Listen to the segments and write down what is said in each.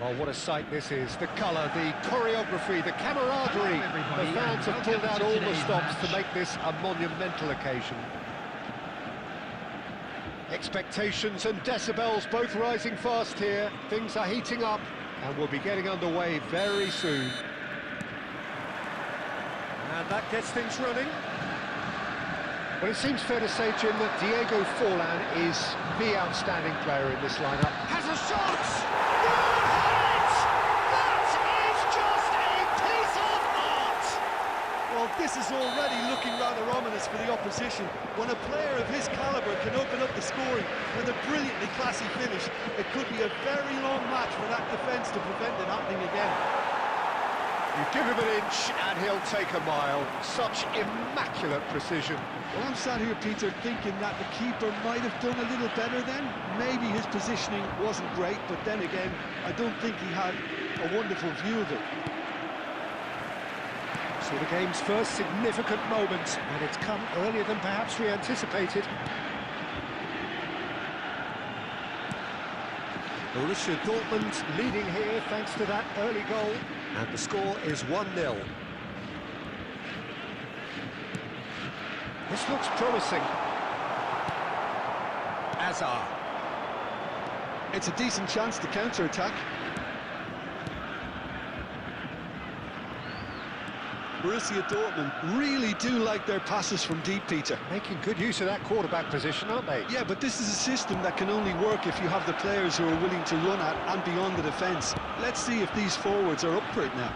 Oh, what a sight this is. The colour, the choreography, the camaraderie. The fans have pulled out all the stops to make this a monumental occasion. Expectations and decibels both rising fast here. Things are heating up and we'll be getting underway very soon. And that gets things running. Well, it seems fair to say, Jim, that Diego Forlan is the outstanding player in this lineup. Has a shot! That is just a piece of art! Well, this is already looking rather ominous for the opposition. When a player of his calibre can open up the scoring with a brilliantly classy finish, it could be a very long match for that defence to prevent it happening again. You give him an inch and he'll take a mile. Such immaculate precision. Well, I'm sat here, Peter, thinking that the keeper might have done a little better then. Maybe his positioning wasn't great, but then again, I don't think he had a wonderful view of it. So the game's first significant moment, and it's come earlier than perhaps we anticipated. Borussia Dortmund leading here thanks to that early goal, and the score is 1-0. This looks promising. Azar. It's a decent chance to counter-attack. Borussia Dortmund really do like their passes from deep, Peter. Making good use of that quarterback position, aren't they? Yeah, but this is a system that can only work if you have the players who are willing to run at and beyond the defence. Let's see if these forwards are up for it now.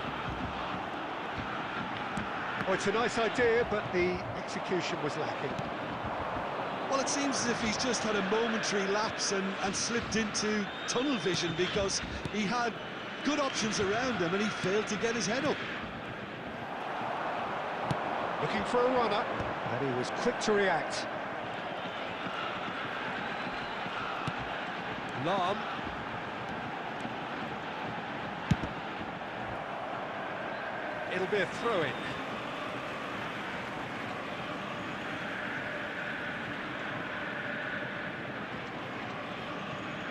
Oh, it's a nice idea, but the execution was lacking. Well, it seems as if he's just had a momentary lapse and slipped into tunnel vision because he had good options around him and he failed to get his head up. Looking for a runner, and he was quick to react. Lahm. It'll be a throw-in.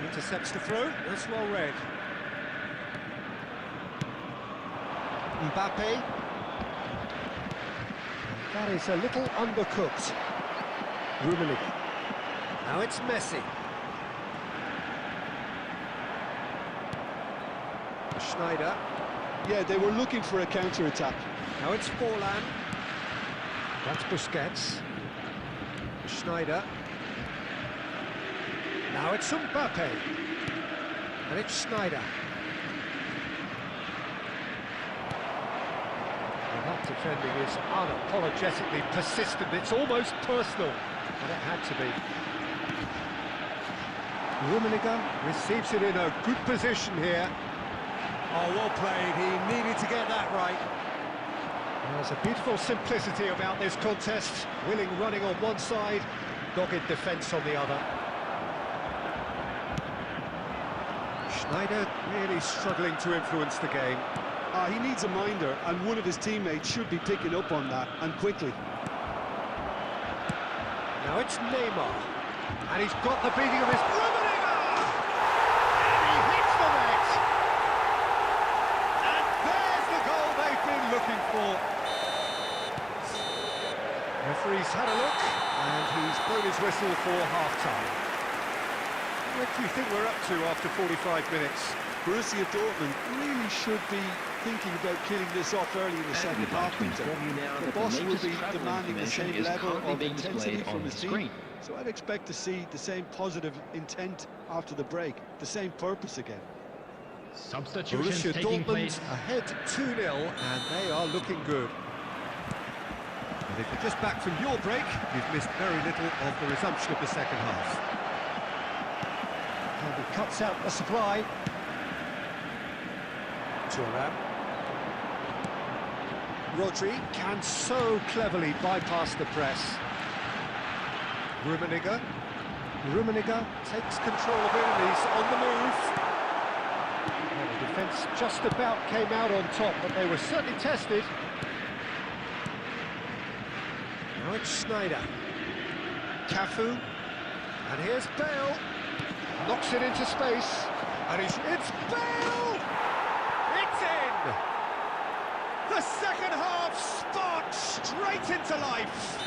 Intercepts the throw, that's well read. Mbappe. That is a little undercooked. Rummenigge. Now it's Messi. Schneider. Yeah, they were looking for a counter-attack. Now it's Forlan. That's Busquets. Schneider. Now it's Mbappe. And it's Schneider. That defending is unapologetically persistent. It's almost personal, but it had to be. Rummenigge receives it in a good position here. Oh, well played. He needed to get that right. There's a beautiful simplicity about this contest. Willing running on one side, dogged defence on the other. Schneider really struggling to influence the game. He needs a minder, and one of his teammates should be picking up on that, and quickly. Now it's Neymar, and he's got the beating of his... Rummenigge! And he hits the net! And there's the goal they've been looking for. Referee's had a look, and he's blown his whistle for half-time. What do you think we're up to after 45 minutes? Borussia Dortmund really should be thinking about killing this off early in the second half. The boss will be demanding the same level of intensity from his team. So I'd expect to see the same positive intent after the break, the same purpose again. Borussia Dortmund ahead 2-0, and they are looking good. And if you're just back from your break, you've missed very little of the resumption of the second half. And he cuts out the supply. Thuram. Rodri can so cleverly bypass the press. Rummenigge. Rummenigge takes control of it and he's on the move. Well, the defence just about came out on top, but they were certainly tested. Now it's Schneider. Cafu. And here's Bale. Knocks it into space. And it's Bale! The second half sparked straight into life.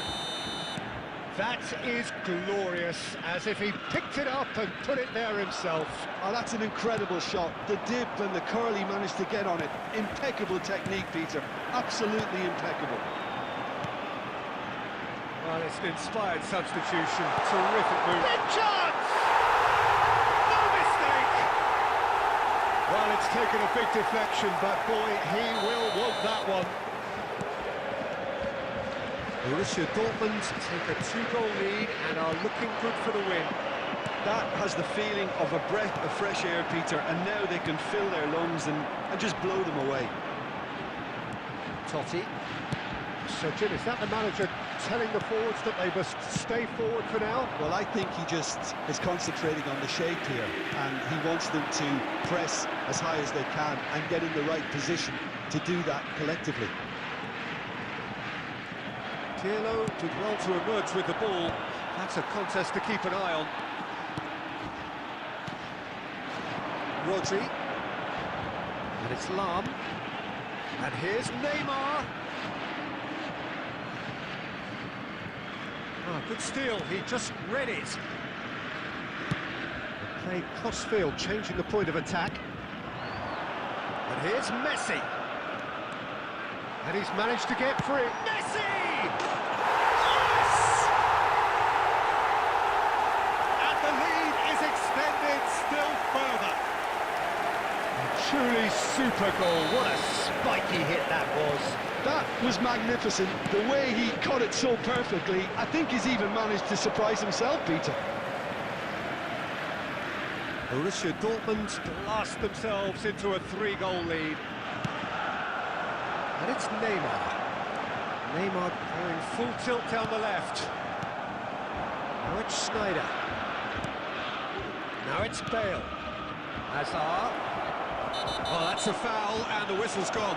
That is glorious, as if he picked it up and put it there himself. Oh, that's an incredible shot. The dip and the curl he managed to get on it. Impeccable technique, Peter. Absolutely impeccable. Well, it's an inspired substitution. Terrific move. Big chance! No mistake! Well, it's taken a big deflection, but boy, he will want that one. Borussia Dortmund take a 2-goal lead and are looking good for the win. That has the feeling of a breath of fresh air, Peter, and now they can fill their lungs and just blow them away. Totti. So, Jim, is that the manager telling the forwards that they must stay forward for now? Well, I think he just is concentrating on the shape here, and he wants them to press as high as they can and get in the right position to do that collectively. Pirlo did well to emerge with the ball. That's a contest to keep an eye on. Rodri. And it's Lahm. And here's Neymar. Oh, good steal, he just read it. They played cross-field, changing the point of attack. And here's Messi. And he's managed to get free. Messi! Yes! And the lead is extended still further. A truly super goal. What a spiky hit that was. That was magnificent. The way he caught it so perfectly, I think he's even managed to surprise himself, Peter. Borussia Dortmund blast themselves into a 3-goal lead. And it's Neymar. Neymar going full tilt down the left. Now it's Schneider. Now it's Bale. Hazard. Oh, that's a foul, and the whistle's gone.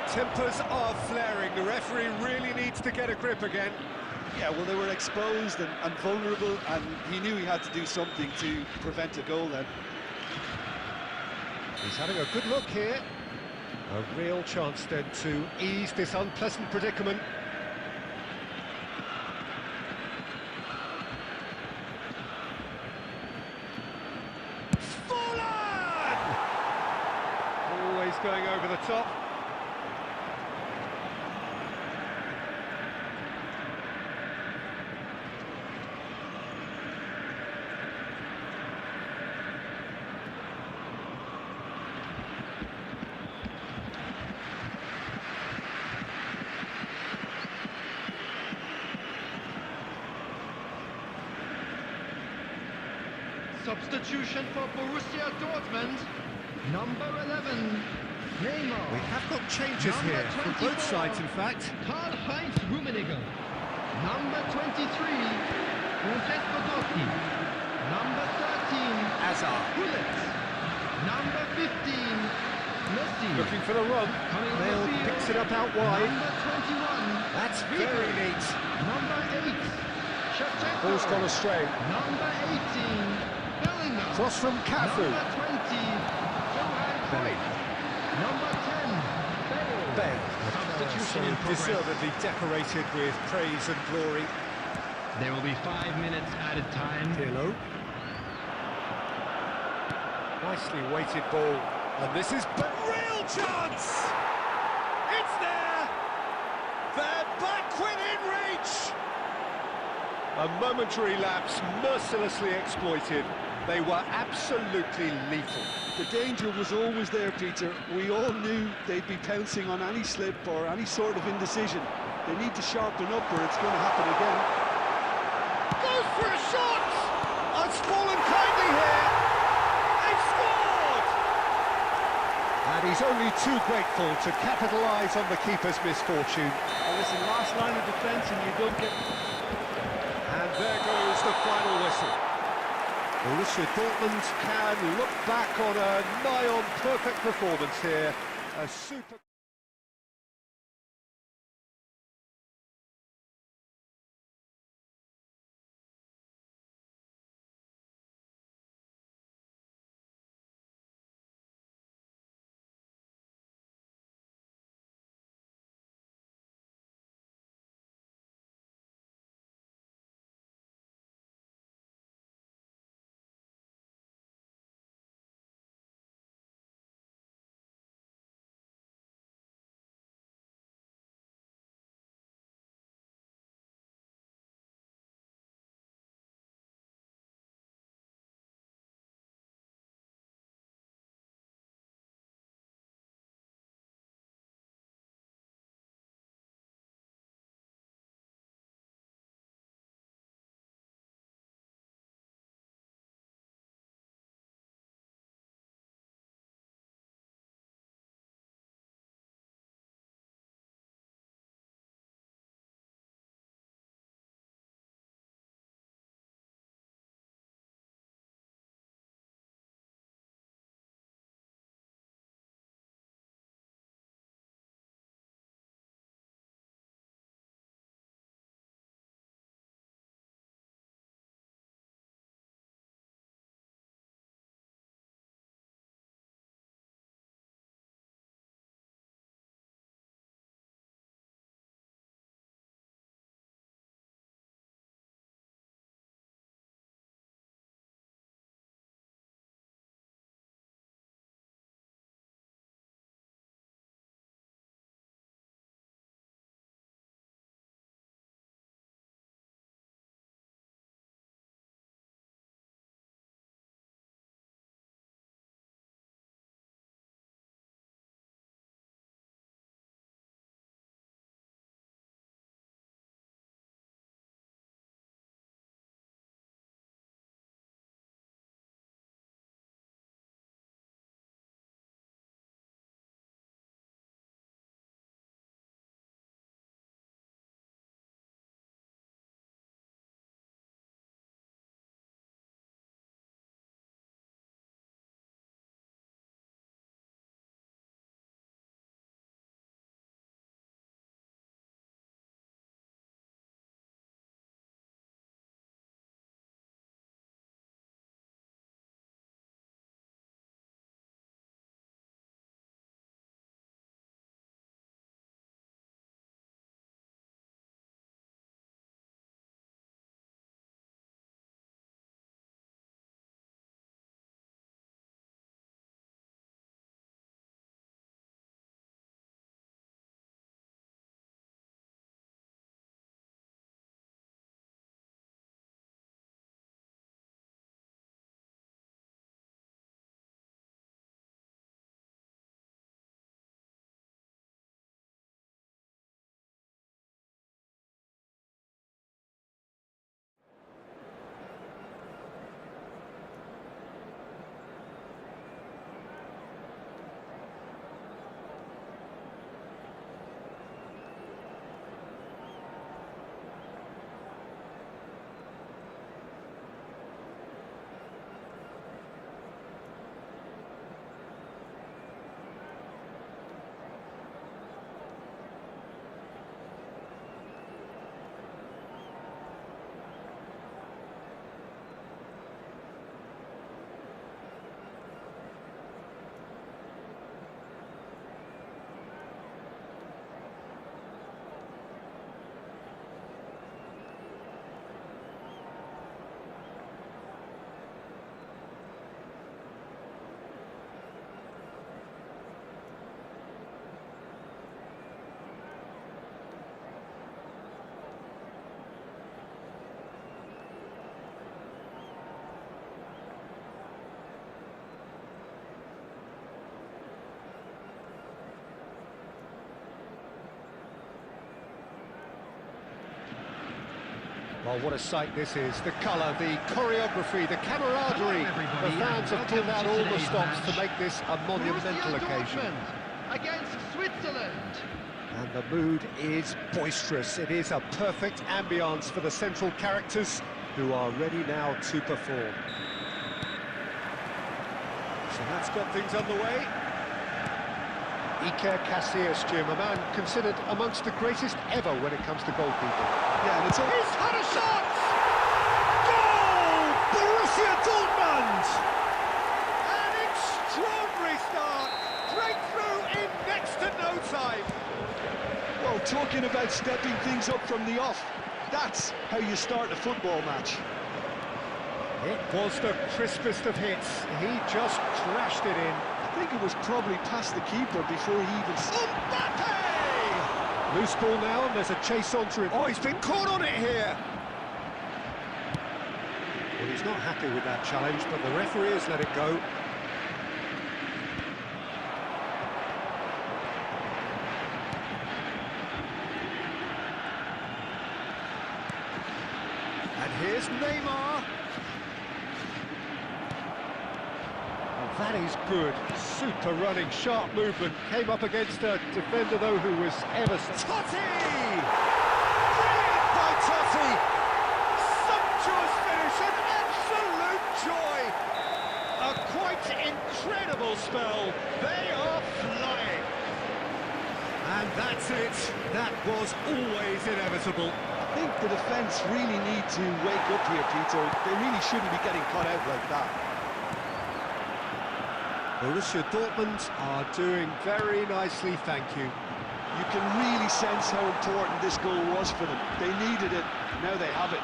Tempers are flaring. The referee really needs to get a grip again. Yeah, well, they were exposed and vulnerable, and he knew he had to do something to prevent a goal then. He's having a good look here. A real chance then to ease this unpleasant predicament. Fallen! Always going over the top. Substitution for Borussia Dortmund, number 11, Neymar. We have got changes Number here from 24, both sides, in fact. Karl-Heinz Rummenigge. Number 23, Francesco Totti. Number 13, Hazard. Gullit. Number 15, Messi. Looking for the run. Coming on Bale the field. picks it up out wide. Number 21, That's very neat. number 8, Shevchenko. Ball's gone astray. Number 18, Bellingham. Cross from Cafu. Number 20, Johan Cruyff. Number 10, Bale. Bale. Substitution in progress. Deservedly decorated with praise and glory. There will be 5 minutes added time. Pirlo. Nicely weighted ball. And this is a real chance! It's there! They're back within reach! A momentary lapse, mercilessly exploited. They were absolutely lethal. The danger was always there, Peter. We all knew they'd be pouncing on any slip or any sort of indecision. They need to sharpen up or it's going to happen again. Goes for a shot! It's fallen kindly here! They've scored! And he's only too grateful to capitalise on the keeper's misfortune. Well, listen, last line of defence and you don't get... And there goes the final whistle. Borussia Dortmund can look back on a nigh-on perfect performance here. A super... Well, what a sight this is. The colour, the choreography, the camaraderie. Hello, The fans have pulled out all the stops to make this a monumental Borussia occasion. Dortmund against Switzerland. And the mood is boisterous. It is a perfect ambience for the central characters who are ready now to perform. So that's got things underway. Iker Casillas, Jim, a man considered amongst the greatest ever when it comes to goalkeeping. Yeah, and it's all... He's had a shot! Goal! Borussia Dortmund! An extraordinary start! Breakthrough in next to no time! Well, talking about stepping things up from the off, that's how you start a football match. It was the crispest of hits. He just crashed it in. I think it was probably past the keeper before he even... Mbappe! Loose ball now, and there's a chase onto him. Oh, he's been caught on it here! Well, he's not happy with that challenge, but the referee has let it go. And here's Neymar. That is good. Super running, sharp movement. Came up against a defender, though, who was ever... Totti! Brilliant by Totti! Sumptuous finish, an absolute joy! A quite incredible spell. They are flying. And that's it. That was always inevitable. I think the defence really need to wake up here, Peter. They really shouldn't be getting caught out like that. Borussia Dortmund are doing very nicely, thank you. You can really sense how important this goal was for them. They needed it, now they have it.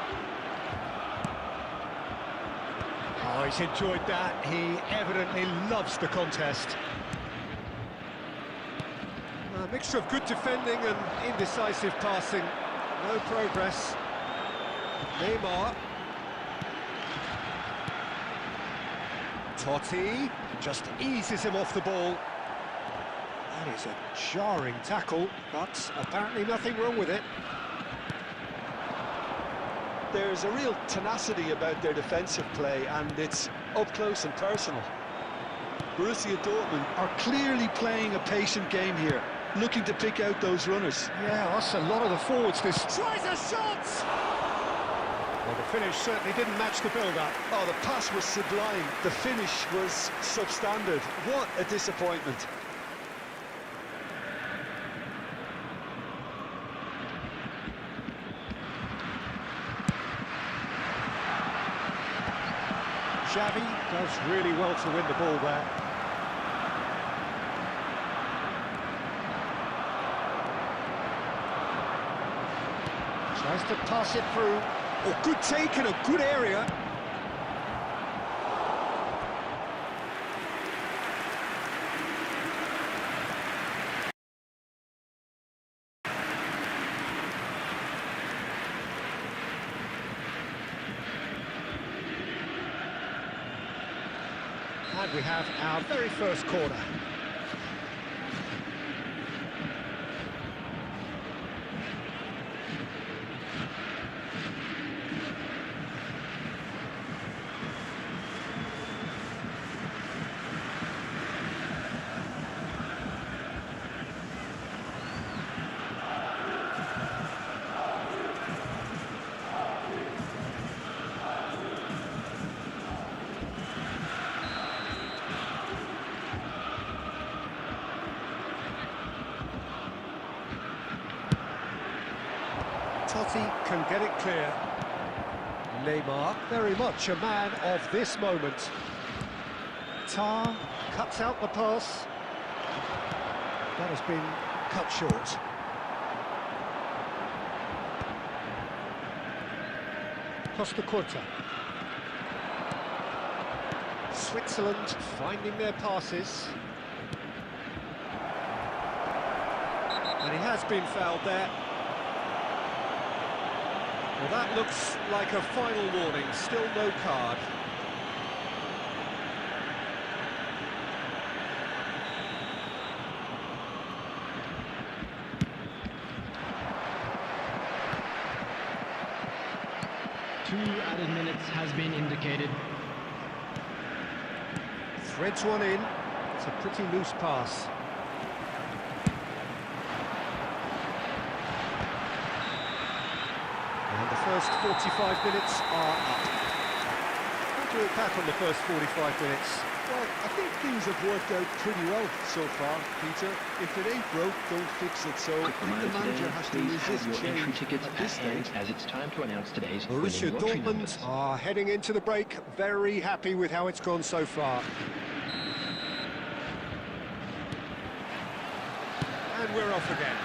Oh, he's enjoyed that. He evidently loves the contest. A mixture of good defending and indecisive passing. No progress. Neymar. Totti just eases him off the ball. That is a jarring tackle, but apparently nothing wrong with it. There's a real tenacity about their defensive play, and it's up close and personal. Borussia Dortmund are clearly playing a patient game here, looking to pick out those runners. Yeah, that's a lot of the forwards. This tries a shot! Well, the finish certainly didn't match the build-up. Oh, the pass was sublime. The finish was substandard. What a disappointment. Xavi does really well to win the ball there. Tries to pass it through. Oh, good take in a good area. And we have our very first corner. Totti can get it clear. Neymar, very much a man of this moment. Tar cuts out the pass. That has been cut short. Costa Curta. Switzerland finding their passes. And he has been fouled there. Well, that looks like a final warning, still no card. 2 added minutes has been indicated. Threads one in. It's a pretty loose pass. And the first 45 minutes are up. How do you look back on the first 45 minutes? Well, I think things have worked out pretty well so far, Peter. If it ain't broke, don't fix it. So I think the manager has to resist change at this stage. As it's time to announce today's Borussia winning lottery Dortmund numbers. are heading into the break, very happy with how it's gone so far. And we're off again.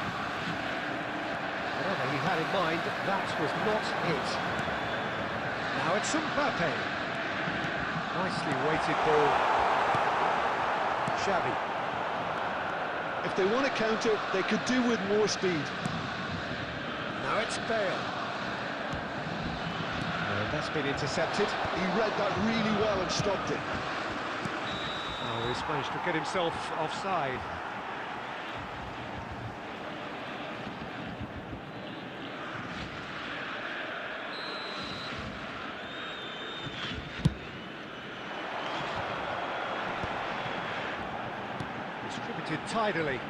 Whatever he had in mind, that was not it. Now it's Mbappe. Nicely weighted ball. Xavi. If they want to counter, they could do with more speed. Now it's Bale. And that's been intercepted. He read that really well and stopped it. Oh, he's managed to get himself offside. Distributed tidily.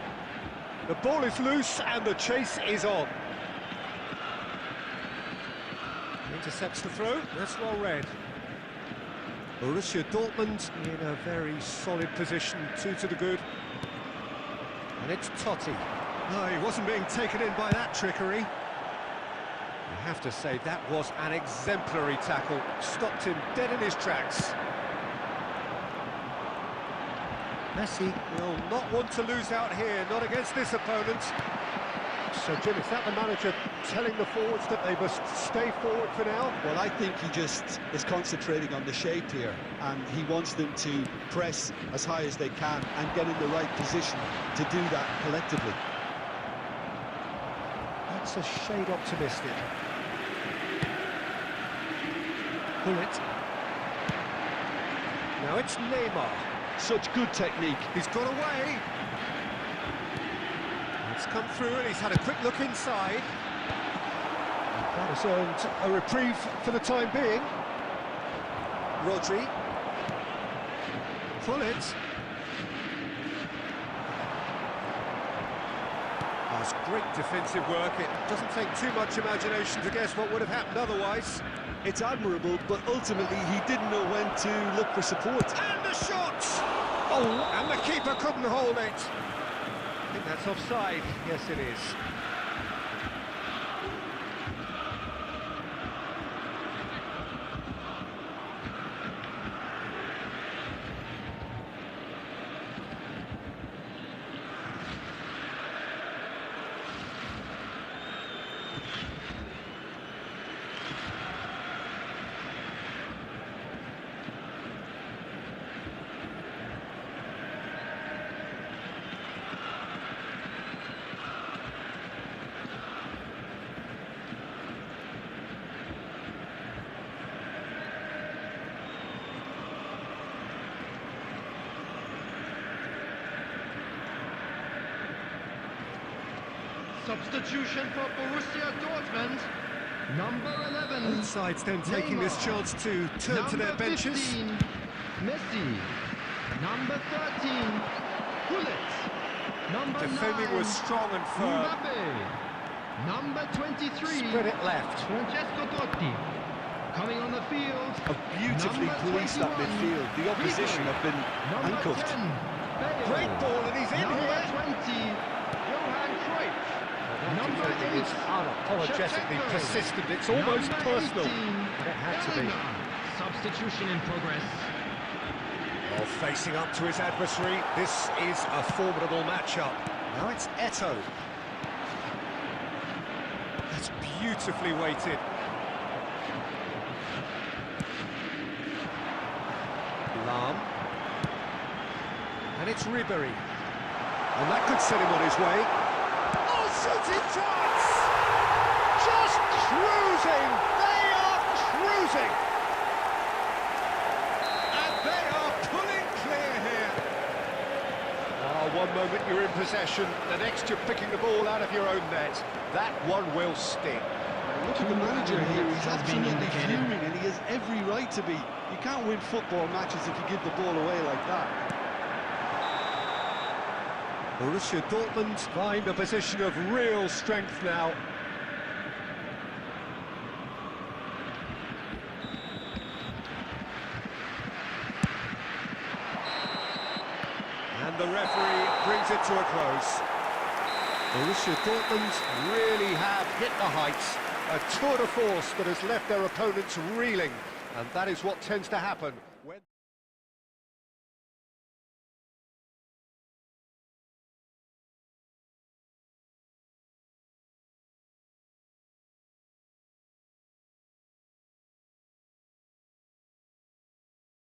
The ball is loose and the chase is on. Intercepts the throw, that's well read. Borussia Dortmund in a very solid position, 2 to the good. And it's Totti. No, he wasn't being taken in by that trickery. You have to say that was an exemplary tackle, stopped him dead in his tracks. Messi will not want to lose out here, not against this opponent. So, Jim, is that the manager telling the forwards that they must stay forward for now? Well, I think he just is concentrating on the shape here, and he wants them to press as high as they can and get in the right position to do that collectively. That's a shade optimistic. Gullit. Now it's Neymar. Such good technique. He's got away. It's come through and he's had a quick look inside. That has earned a reprieve for the time being. Rodri. Gullit. That's great defensive work. It doesn't take too much imagination to guess what would have happened otherwise. It's admirable, but ultimately he didn't know when to look for support. And the shot! Oh, and the keeper couldn't hold it. I think that's offside. Yes, it is. Substitution for Borussia Dortmund. Number 11. Both sides then taking this chance to turn to their benches. 15, Messi. Number 13, Gullit. Number Defending 9, was strong and firm. Mbappe. Number 23, Spread it left. Francesco Totti. Coming on the field. Have beautifully Number policed that 21, midfield. The opposition have been Number handcuffed. 10, Bale. Great ball and he's in Number here. 20, Johan Cruyff. Number Defending is 8, unapologetically Shevchenko. persistent. It's almost Number personal. 18, But it had to be. Bellingham. Substitution in progress. Well, facing up to his adversary, this is a formidable matchup. Now it's Eto'o. That's beautifully weighted. Lahm. And it's Ribéry. And that could set him on his way. Oh, shooting chance! Just cruising! They are cruising! And they are pulling clear here. Oh, one moment you're in possession, the next you're picking the ball out of your own net. That one will sting. Look at the manager here, he's has been absolutely indicated. fuming, and he has every right to be. You can't win football matches if you give the ball away like that. Borussia Dortmund find a position of real strength now. And the referee brings it to a close. Borussia Dortmund really have hit the heights. A tour de force that has left their opponents reeling. And that is what tends to happen